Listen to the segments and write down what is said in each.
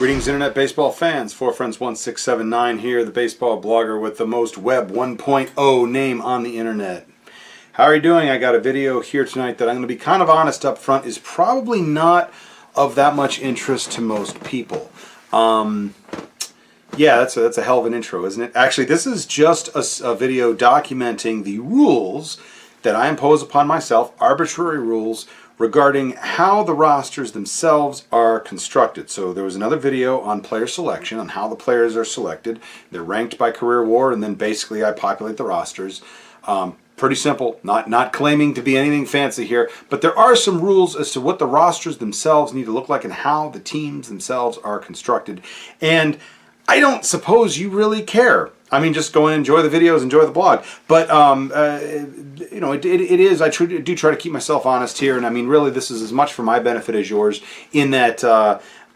Greetings, Internet Baseball fans. 4Friends1679 here, the baseball blogger with the most Web 1.0 name on the Internet. How are you doing? I got a video here tonight that I'm going to be kind of honest up front is probably not of that much interest to most people. Yeah, that's a hell of an intro, isn't it? Actually, this is just a video documenting the rules that I impose upon myself, arbitrary rules, regarding how the rosters themselves are constructed. So there was another video on player selection, on how the players are selected. They're ranked by career WAR, and then basically I populate the rosters. Pretty simple, not claiming to be anything fancy here, but there are some rules as to what the rosters themselves need to look like and how the teams themselves are constructed. And I don't suppose you really care. I mean, just go and enjoy the videos, enjoy the blog. But, you know, it is, I do try to keep myself honest here. And I mean, really, this is as much for my benefit as yours in that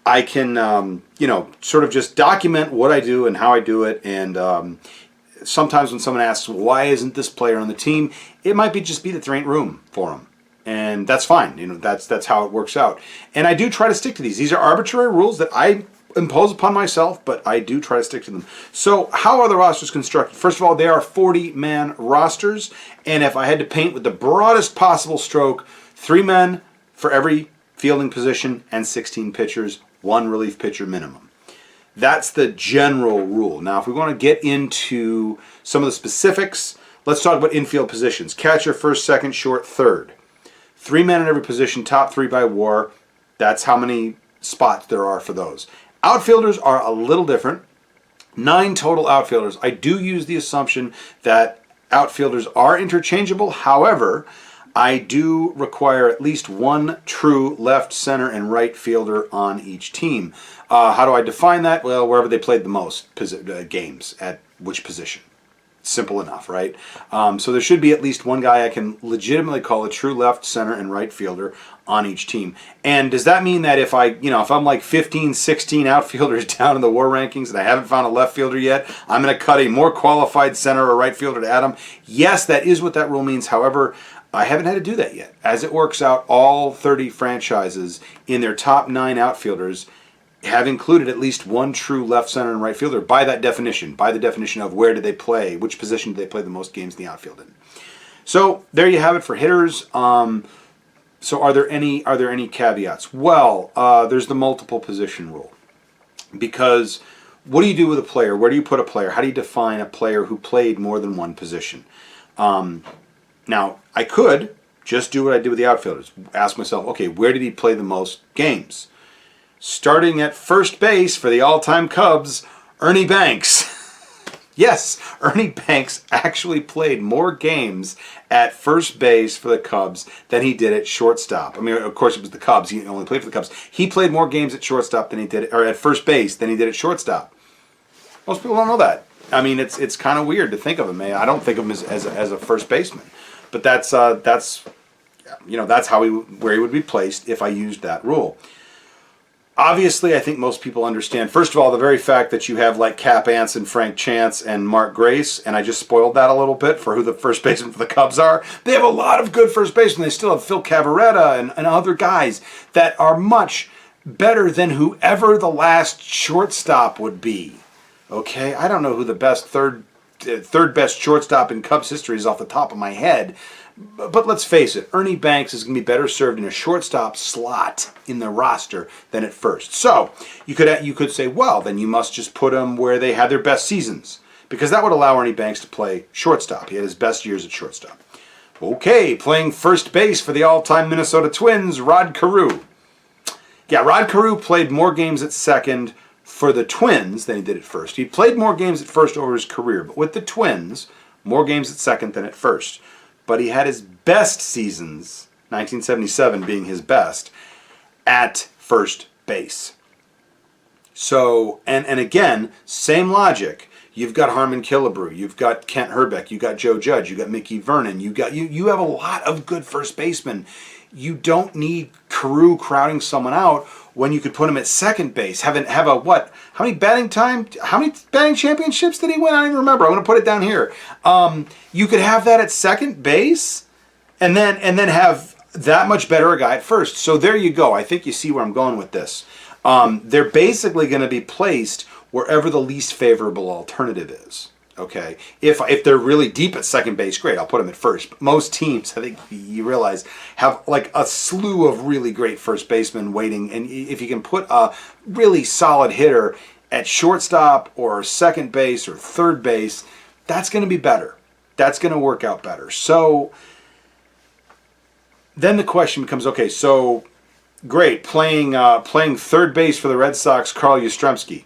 I can, you know, sort of just document what I do and how I do it. And sometimes when someone asks, why isn't this player on the team? It might just be that there ain't room for him. And that's fine. You know, that's how it works out. And I do try to stick to these. These are arbitrary rules that I impose upon myself, but I do try to stick to them. So how are the rosters constructed? First of all, they are 40-man rosters, and if I had to paint with the broadest possible stroke, 3 men for every fielding position and 16 pitchers, 1 relief pitcher minimum. That's the general rule. Now, if we want to get into some of the specifics, let's talk about infield positions. Catcher, first, second, short, third. 3 men in every position, top 3 by WAR. That's how many spots there are for those. Outfielders are a little different. 9 total outfielders. I do use the assumption that outfielders are interchangeable. However, I do require at least 1 true left, center, and right fielder on each team. How do I define that? Well, wherever they played the most games at which position. Simple enough, right? So there should be at least 1 guy I can legitimately call a true left, center, and right fielder on each team. And does that mean that if I'm like 15, 16 outfielders down in the WAR rankings and I haven't found a left fielder yet, I'm going to cut a more qualified center or right fielder to add them? Yes, that is what that rule means. However, I haven't had to do that yet. As it works out, all 30 franchises in their top 9 outfielders have included at least 1 true left, center, and right fielder by that definition, by the definition of where did they play, which position did they play the most games in the outfield in. So there you have it for hitters. So are there any caveats? Well, there's the multiple position rule. Because what do you do with a player? Where do you put a player? How do you define a player who played more than 1 position? Now, I could just do what I did with the outfielders. Ask myself, okay, where did he play the most games? Starting at first base for the all-time Cubs, Ernie Banks. Yes, Ernie Banks actually played more games at first base for the Cubs than he did at shortstop. I mean, of course, it was the Cubs. He only played for the Cubs. He played more games at shortstop than he did, or at first base than he did at shortstop. Most people don't know that. I mean, it's kind of weird to think of him. I don't think of him as a first baseman, but that's you know, that's where he would be placed if I used that rule. Obviously, I think most people understand, first of all, the very fact that you have like Cap Anson, Frank Chance, and Mark Grace, and I just spoiled that a little bit for who the first basemen for the Cubs are. They have a lot of good first basemen. They still have Phil Cavarretta and other guys that are much better than whoever the last shortstop would be. Okay? I don't know who the best third best shortstop in Cubs history is off the top of my head. But let's face it, Ernie Banks is going to be better served in a shortstop slot in the roster than at first. So you could say, well, then you must just put them where they had their best seasons, because that would allow Ernie Banks to play shortstop. He had his best years at shortstop. Okay, playing first base for the all-time Minnesota Twins, Rod Carew. Yeah, Rod Carew played more games at second for the Twins than he did at first. He played more games at first over his career, but with the Twins, more games at second than at first. But he had his best seasons, 1977 being his best, at first base. So, and again, same logic. You've got Harmon Killebrew, you've got Kent Herbeck, you've got Joe Judge, you've got Mickey Vernon, you have a lot of good first basemen. You don't need Carew crowding someone out when you could put him at second base. Have a what? How many batting championships did he win? I don't even remember. I'm going to put it down here. You could have that at second base, and then have that much better a guy at first. So there you go. I think you see where I'm going with this. They're basically going to be placed wherever the least favorable alternative is. Okay, if they're really deep at second base, great, I'll put them at first. But most teams, I think you realize, have like a slew of really great first basemen waiting. And if you can put a really solid hitter at shortstop or second base or third base, that's going to be better. That's going to work out better. So then the question becomes, okay, so great, playing third base for the Red Sox, Carl Yastrzemski.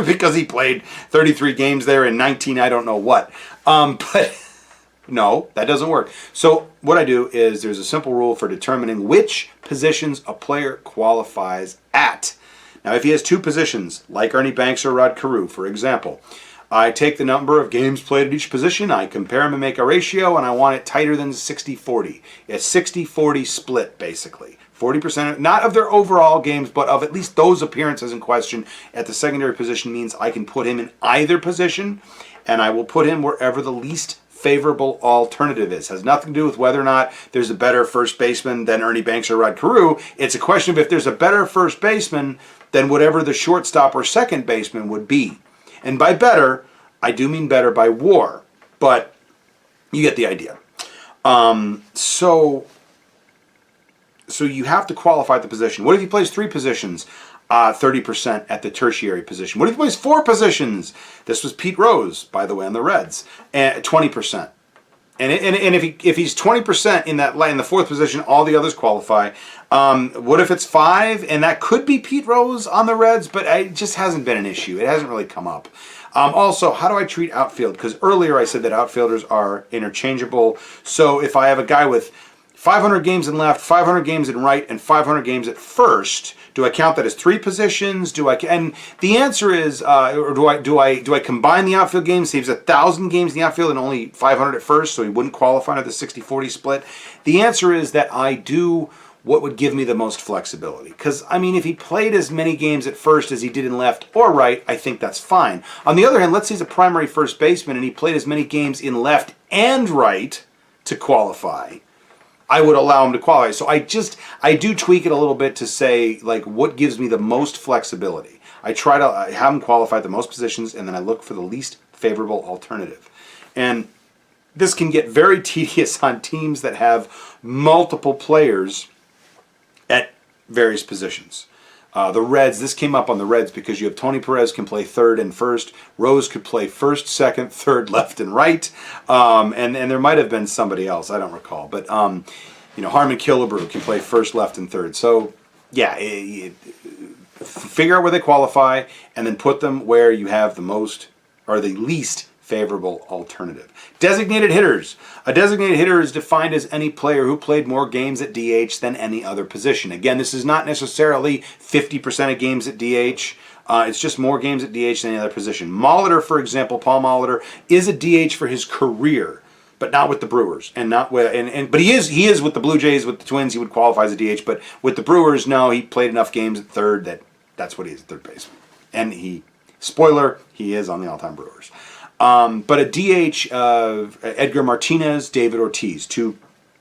Because he played 33 games there in 19, I don't know what. But no, that doesn't work. So what I do is there's a simple rule for determining which positions a player qualifies at. Now, if he has two positions, like Ernie Banks or Rod Carew, for example, I take the number of games played at each position, I compare them and make a ratio, and I want it tighter than 60-40. It's 60-40 split, basically. 40%, not of their overall games, but of at least those appearances in question at the secondary position means I can put him in either position, and I will put him wherever the least favorable alternative is. It has nothing to do with whether or not there's a better first baseman than Ernie Banks or Rod Carew. It's a question of if there's a better first baseman than whatever the shortstop or second baseman would be. And by better, I do mean better by WAR, but you get the idea. So you have to qualify the position. What if he plays three positions? 30% at the tertiary position. What if he plays four positions? This was Pete Rose, by the way, on the Reds, at 20%. And if he's 20% in the fourth position, all the others qualify. What if it's five? And that could be Pete Rose on the Reds, but it just hasn't been an issue. It hasn't really come up. Also, how do I treat outfield? Because earlier I said that outfielders are interchangeable. So if I have a guy with 500 games in left, 500 games in right, and 500 games at first, do I count that as three positions? And the answer is, or do I combine the outfield games? So he has 1,000 games in the outfield and only 500 at first, so he wouldn't qualify under the 60-40 split. The answer is that I do what would give me the most flexibility. Because, I mean, if he played as many games at first as he did in left or right, I think that's fine. On the other hand, let's say he's a primary first baseman and he played as many games in left and right to qualify. I would allow him to qualify. So I do tweak it a little bit to say, like, what gives me the most flexibility. I try to have him qualify at the most positions, and then I look for the least favorable alternative. And this can get very tedious on teams that have multiple players at various positions. The Reds, this came up on the Reds because you have Tony Perez can play third and first. Rose could play first, second, third, left, and right. And there might have been somebody else. I don't recall. But, Harmon Killebrew can play first, left, and third. So, yeah, figure out where they qualify and then put them where you have the most or the least favorable alternative. Designated hitters. A designated hitter is defined as any player who played more games at DH than any other position. Again, this is not necessarily 50% of games at DH. It's just more games at DH than any other position. Molitor, for example, Paul Molitor, is a DH for his career, but not with the Brewers, but he is with the Blue Jays, with the Twins. He would qualify as a DH, but with the Brewers, no, he played enough games at third that's what he is at third baseman. And he is on the all-time Brewers. But a DH, Edgar Martinez, David Ortiz, two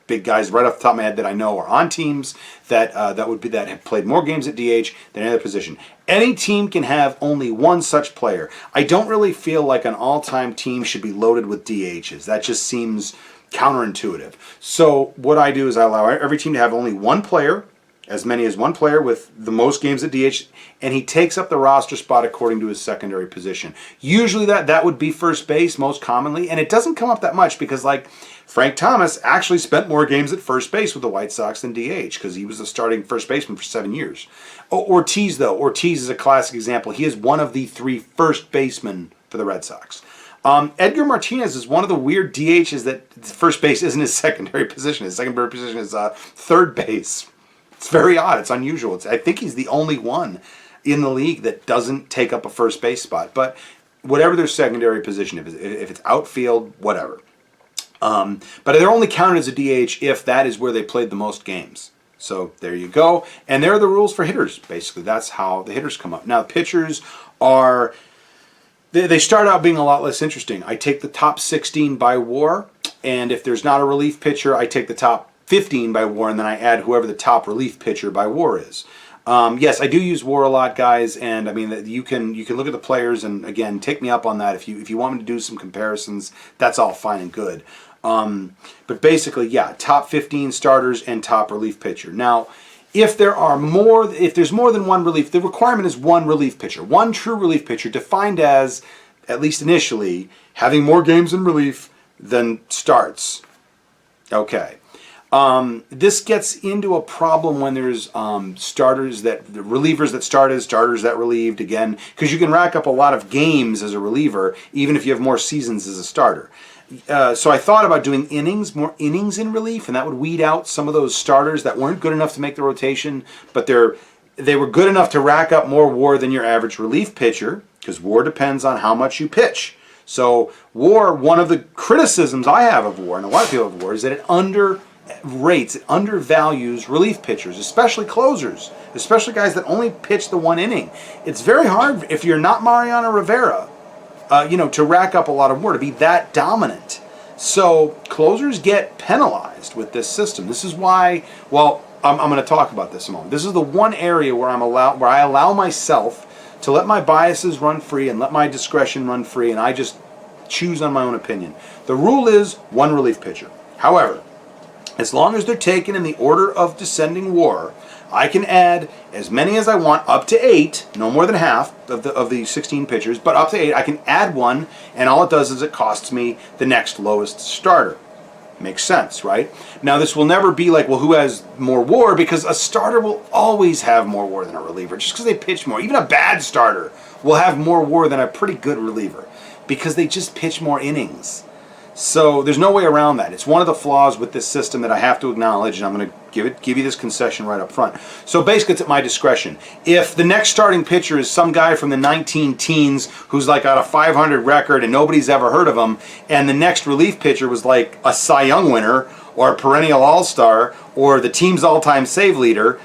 big guys right off the top of my head that I know are on teams that have played more games at DH than any other position. Any team can have only one such player. I don't really feel like an all-time team should be loaded with DHs. That just seems counterintuitive. So what I do is I allow every team to have only one player, as many as one player with the most games at DH, and he takes up the roster spot according to his secondary position. Usually that would be first base most commonly, and it doesn't come up that much because, like, Frank Thomas actually spent more games at first base with the White Sox than DH because he was the starting first baseman for 7 years. Ortiz is a classic example. He is one of the three first basemen for the Red Sox. Edgar Martinez is one of the weird DHs that first base isn't his secondary position. His secondary position is third base. It's very odd. It's unusual. I think he's the only one in the league that doesn't take up a first base spot. But whatever their secondary position, if it's outfield, whatever. But they're only counted as a DH if that is where they played the most games. So there you go. And there are the rules for hitters. Basically, that's how the hitters come up. Now, pitchers are... They start out being a lot less interesting. I take the top 16 by WAR, and if there's not a relief pitcher, I take the top 15 by WAR, and then I add whoever the top relief pitcher by WAR is. Yes, I do use WAR a lot, guys, and I mean you can look at the players, and again, take me up on that if you want me to do some comparisons. That's all fine and good. But basically, yeah, top 15 starters and top relief pitcher. Now, if there's more than one relief, the requirement is one relief pitcher, one true relief pitcher, defined as, at least initially, having more games in relief than starts. Okay. This gets into a problem when there's relievers that started, starters that relieved, again, because you can rack up a lot of games as a reliever, even if you have more seasons as a starter. So I thought about doing more innings in relief, and that would weed out some of those starters that weren't good enough to make the rotation, but they were good enough to rack up more WAR than your average relief pitcher, because WAR depends on how much you pitch. So WAR, one of the criticisms I have of WAR, and a lot of people have WAR, is that it undervalues relief pitchers, especially closers, especially guys that only pitch the one inning. It's very hard if you're not Mariano Rivera, to rack up a lot of WAR, to be that dominant. So closers get penalized with this system. This is why, well, I'm going to talk about this in a moment. This is the one area where I allow myself to let my biases run free and let my discretion run free, and I just choose on my own opinion. The rule is one relief pitcher. However, as long as they're taken in the order of descending WAR, I can add as many as I want, up to 8, no more than half of the 16 pitchers, but up to 8. I can add one, and all it does is it costs me the next lowest starter. Makes sense, right? Now, this will never be like, well, who has more WAR? Because a starter will always have more WAR than a reliever, just because they pitch more. Even a bad starter will have more WAR than a pretty good reliever, because they just pitch more innings. So there's no way around that. It's one of the flaws with this system that I have to acknowledge, and I'm going to give you this concession right up front. So basically, it's at my discretion. If the next starting pitcher is some guy from the 19 teens who's like got a 500 record and nobody's ever heard of him, and the next relief pitcher was like a Cy Young winner or a perennial all-star or the team's all-time save leader,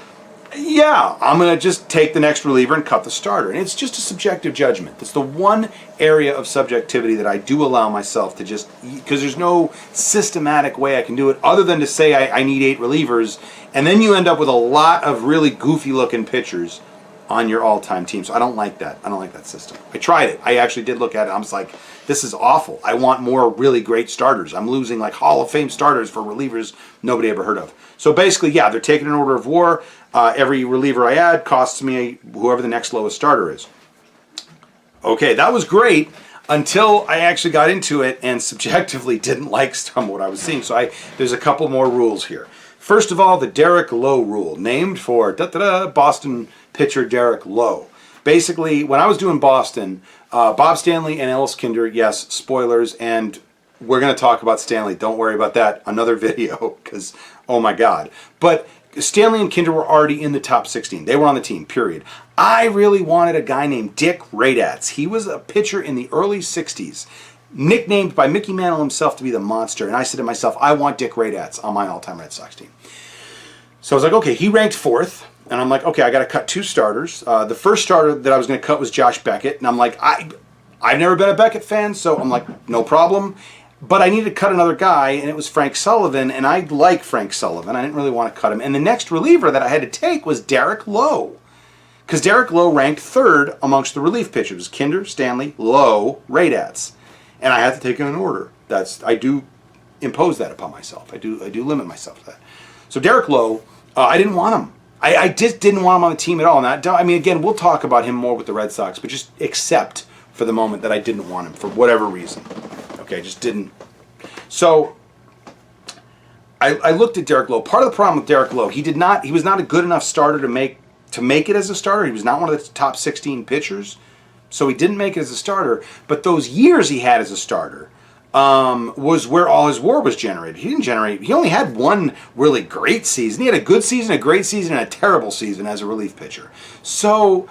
yeah, I'm going to just take the next reliever and cut the starter. And it's just a subjective judgment. It's the one area of subjectivity that I do allow myself to just, because there's no systematic way I can do it other than to say I need 8 relievers, and then you end up with a lot of really goofy looking pitchers on your all-time team. So I don't like that. I don't like that system. I tried it. I actually did look at it. I was like, this is awful. I want more really great starters. I'm losing like Hall of Fame starters for relievers nobody ever heard of. So basically, yeah, they're taken in order of WAR. Every reliever I add costs me whoever the next lowest starter is. Okay, that was great until I actually got into it and subjectively didn't like some of what I was seeing. So there's a couple more rules here. First of all, the Derek Lowe rule, named for Boston pitcher Derek Lowe. Basically, when I was doing Boston, Bob Stanley and Ellis Kinder, yes, spoilers, and we're going to talk about Stanley. Don't worry about that. Another video, because, oh my God. But Stanley and Kinder were already in the top 16. They were on the team, period. I really wanted a guy named Dick Raddatz. He was a pitcher in the early 60s, nicknamed by Mickey Mantle himself to be the Monster. And I said to myself, I want Dick Raddatz on my all-time Red Sox team. So I was like, okay, he ranked 4th. And I'm like, okay, I got to cut 2 starters. The first starter that I was going to cut was Josh Beckett. And I'm like, I've never been a Beckett fan, so I'm like, no problem. But I needed to cut another guy, and it was Frank Sullivan, and I like Frank Sullivan. I didn't really want to cut him. And the next reliever that I had to take was Derek Lowe, because Derek Lowe ranked 3rd amongst the relief pitchers: Kinder, Stanley, Lowe, Raddatz. And I had to take him in order. I do impose that upon myself. I do limit myself to that. So Derek Lowe, I didn't want him. I just didn't want him on the team at all. And I mean, again, we'll talk about him more with the Red Sox, but just accept for the moment that I didn't want him for whatever reason. Okay, just didn't. So I looked at Derek Lowe. Part of the problem with Derek Lowe, he was not a good enough starter to make it as a starter. He was not one of the top 16 pitchers, so he didn't make it as a starter. But those years he had as a starter was where all his WAR was generated. He only had one really great season. He had a good season, a great season, and a terrible season as a relief pitcher. So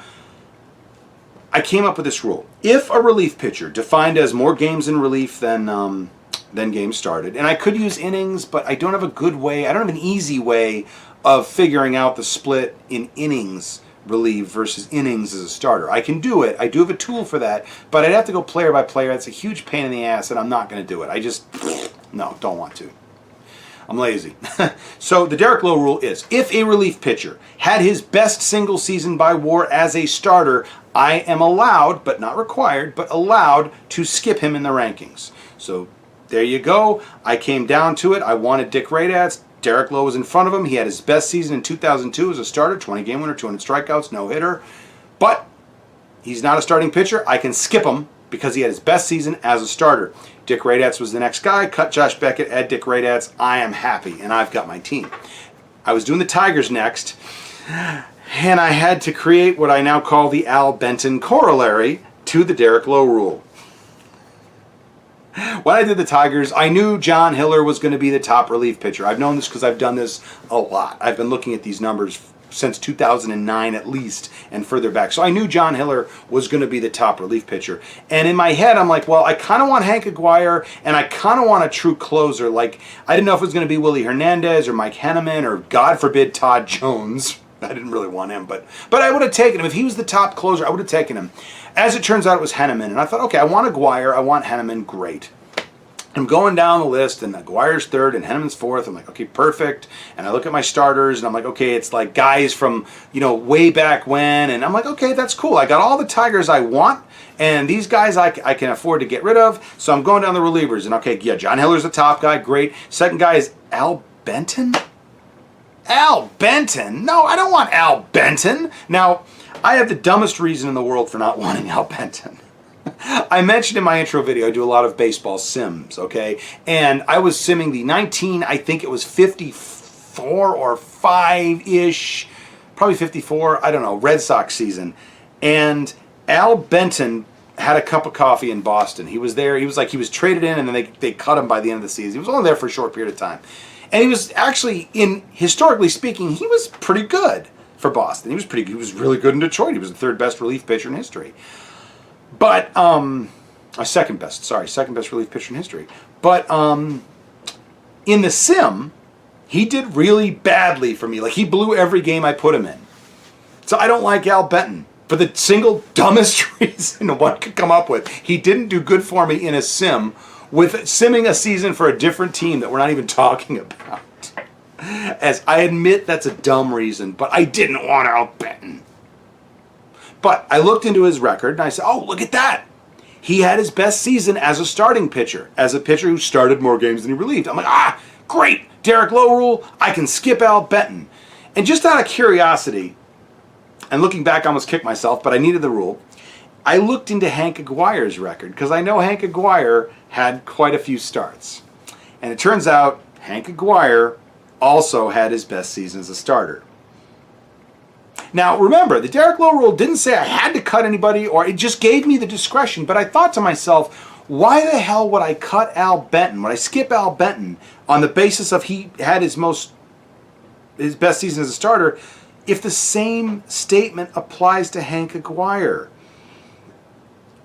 I came up with this rule. If a relief pitcher, defined as more games in relief than games started, and I could use innings, but I don't have a good way, I don't have an easy way of figuring out the split in innings relieved versus innings as a starter. I can do it. I do have a tool for that, but I'd have to go player by player. That's a huge pain in the ass, and I'm not going to do it. No, don't want to. I'm lazy. So the Derek Lowe rule is, if a relief pitcher had his best single season by WAR as a starter, I am allowed, but not required, but allowed to skip him in the rankings. So there you go. I came down to it. I wanted Dick Radats. Derek Lowe was in front of him. He had his best season in 2002 as a starter, 20 game winner, 200 strikeouts, no hitter. But he's not a starting pitcher. I can skip him because he had his best season as a starter. Dick Radats was the next guy. Cut Josh Beckett, add Dick Radats. I am happy, and I've got my team. I was doing the Tigers next, and I had to create what I now call the Al Benton corollary to the Derek Lowe rule. When I did the Tigers, I knew John Hiller was going to be the top relief pitcher. I've known this because I've done this a lot. I've been looking at these numbers since 2009 at least and further back. So I knew John Hiller was going to be the top relief pitcher. And in my head, I'm like, well, I kind of want Hank Aguirre and I kind of want a true closer. Like, I didn't know if it was going to be Willie Hernandez or Mike Henneman or, God forbid, Todd Jones. I didn't really want him, but I would have taken him. If he was the top closer, I would have taken him. As it turns out, it was Henneman. And I thought, okay, I want Aguirre, I want Henneman, great. I'm going down the list, and Aguirre's third, and Henneman's fourth. I'm like, okay, perfect. And I look at my starters, and I'm like, okay, it's like guys from, way back when. And I'm like, okay, that's cool. I got all the Tigers I want, and these guys I can afford to get rid of. So I'm going down the relievers. And okay, yeah, John Hiller's the top guy, great. Second guy is Al Benton? Al Benton? No, I don't want Al Benton. Now, I have the dumbest reason in the world for not wanting Al Benton. I mentioned in my intro video, I do a lot of baseball sims, okay? And I was simming the I think it was 54 or 5-ish, probably 54, I don't know, Red Sox season. And Al Benton had a cup of coffee in Boston. He was there, he was traded in, and then they cut him by the end of the season. He was only there for a short period of time. And he was actually, historically speaking, he was pretty good for Boston. He was really good in Detroit. He was the third best relief pitcher in history. But, second best relief pitcher in history. But, in the sim, he did really badly for me. Like, he blew every game I put him in. So I don't like Al Benton. For the single dumbest reason one could come up with. He didn't do good for me in a sim, with simming a season for a different team that we're not even talking about. As I admit that's a dumb reason, but I didn't want Al Benton. But I looked into his record and I said, oh, look at that. He had his best season as a starting pitcher, as a pitcher who started more games than he relieved. I'm like, great, Derek Lowe rule, I can skip Al Benton. And just out of curiosity, and looking back, I almost kicked myself, but I needed the rule. I looked into Hank Aguirre's record, because I know Hank Aguirre had quite a few starts. And it turns out Hank Aguirre also had his best season as a starter. Now, remember, the Derek Lowe rule didn't say I had to cut anybody, or it just gave me the discretion. But I thought to myself, why the hell would I cut Al Benton? Would I skip Al Benton on the basis of he had his best season as a starter if the same statement applies to Hank Aguirre?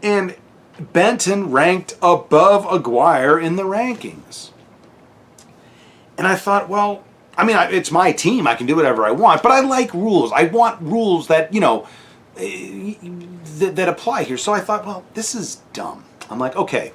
And Benton ranked above Aguirre in the rankings. And I thought, well, I mean, it's my team. I can do whatever I want, but I like rules. I want rules that, that apply here. So I thought, well, this is dumb. I'm like, okay,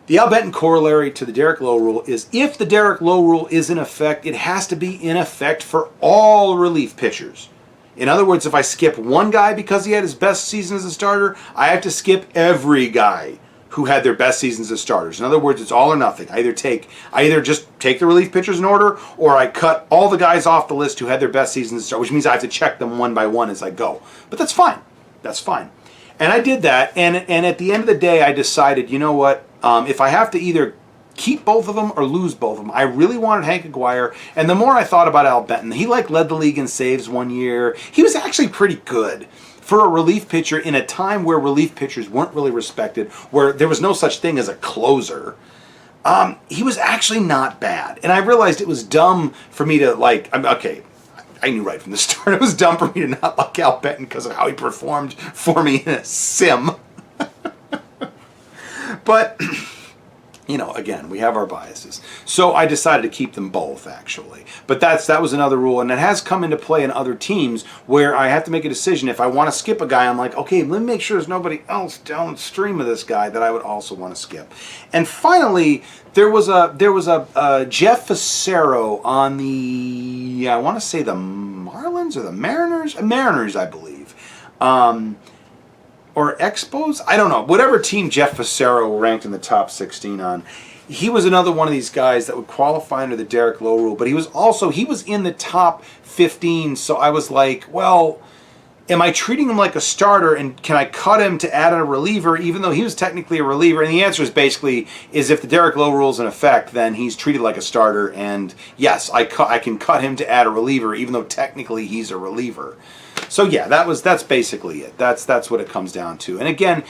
the Al Benton corollary to the Derek Lowe rule is if the Derek Lowe rule is in effect, it has to be in effect for all relief pitchers. In other words, if I skip one guy because he had his best season as a starter, I have to skip every guy who had their best seasons as starters. In other words, it's all or nothing. I either just take the relief pitchers in order, or I cut all the guys off the list who had their best seasons as starters, which means I have to check them one by one as I go. But that's fine. That's fine. And I did that, and at the end of the day, I decided, you know what, if I have to either keep both of them or lose both of them, I really wanted Hank Aguirre, and the more I thought about Al Benton, he led the league in saves one year. He was actually pretty good for a relief pitcher in a time where relief pitchers weren't really respected, where there was no such thing as a closer. He was actually not bad. And I realized it was dumb for me to I knew right from the start it was dumb for me to not like Al Benton because of how he performed for me in a sim. But you know, again, we have our biases. So I decided to keep them both, actually. But that was another rule, and it has come into play in other teams where I have to make a decision. If I want to skip a guy, I'm like, okay, let me make sure there's nobody else downstream of this guy that I would also want to skip. And finally, there was a Jeff Facero on the, I want to say the Marlins or the Mariners? Mariners, I believe. Or Expos? I don't know. Whatever team Jeff Facero ranked in the top 16 on. He was another one of these guys that would qualify under the Derek Lowe rule, but he was in the top 15, so I was like, well, am I treating him like a starter, and can I cut him to add a reliever even though he was technically a reliever? And the answer is basically, is if the Derek Lowe rule is in effect, then he's treated like a starter, and yes, I can cut him to add a reliever even though technically he's a reliever. So yeah, that's basically it. That's what it comes down to. And again,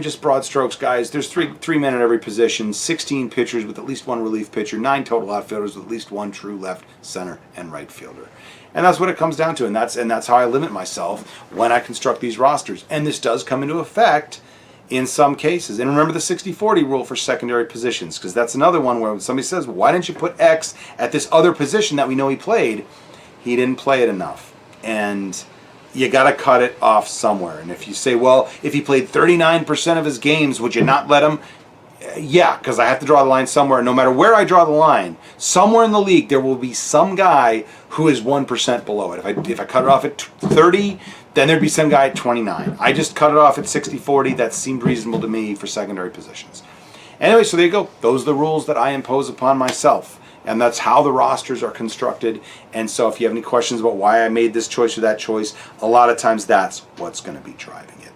just broad strokes, guys. There's three men at every position, 16 pitchers with at least one relief pitcher, 9 total outfielders with at least one true left, center, and right fielder. And that's what it comes down to. And that's how I limit myself when I construct these rosters. And this does come into effect in some cases. And remember the 60-40 rule for secondary positions, because that's another one where somebody says, well, why didn't you put X at this other position that we know he played? He didn't play it enough. And you got to cut it off somewhere. And if you say, well, if he played 39% of his games, would you not let him? Yeah, because I have to draw the line somewhere. No matter where I draw the line, somewhere in the league, there will be some guy who is 1% below it. If I cut it off at 30, then there'd be some guy at 29. I just cut it off at 60-40. That seemed reasonable to me for secondary positions. Anyway, so there you go. Those are the rules that I impose upon myself. And that's how the rosters are constructed. And so if you have any questions about why I made this choice or that choice, a lot of times that's what's going to be driving it.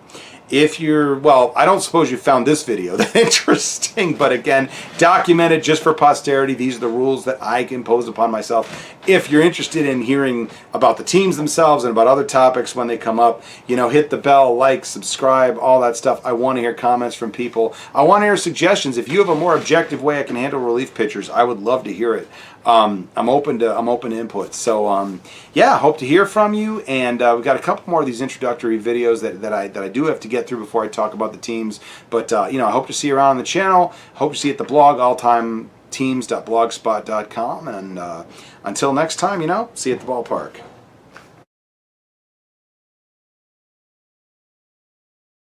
If you're, well, I don't suppose you found this video that interesting, but again, documented just for posterity. These are the rules that I impose upon myself. If you're interested in hearing about the teams themselves and about other topics when they come up, you know, hit the bell, like, subscribe, all that stuff. I want to hear comments from people. I want to hear suggestions. If you have a more objective way I can handle relief pitchers, I would love to hear it. I'm open to input. So yeah, hope to hear from you. And we've got a couple more of these introductory videos that I do have to get through before I talk about the teams. But you know, I hope to see you around on the channel. Hope to see you at the blog, alltimeteams.blogspot.com. And until next time, you know, see you at the ballpark.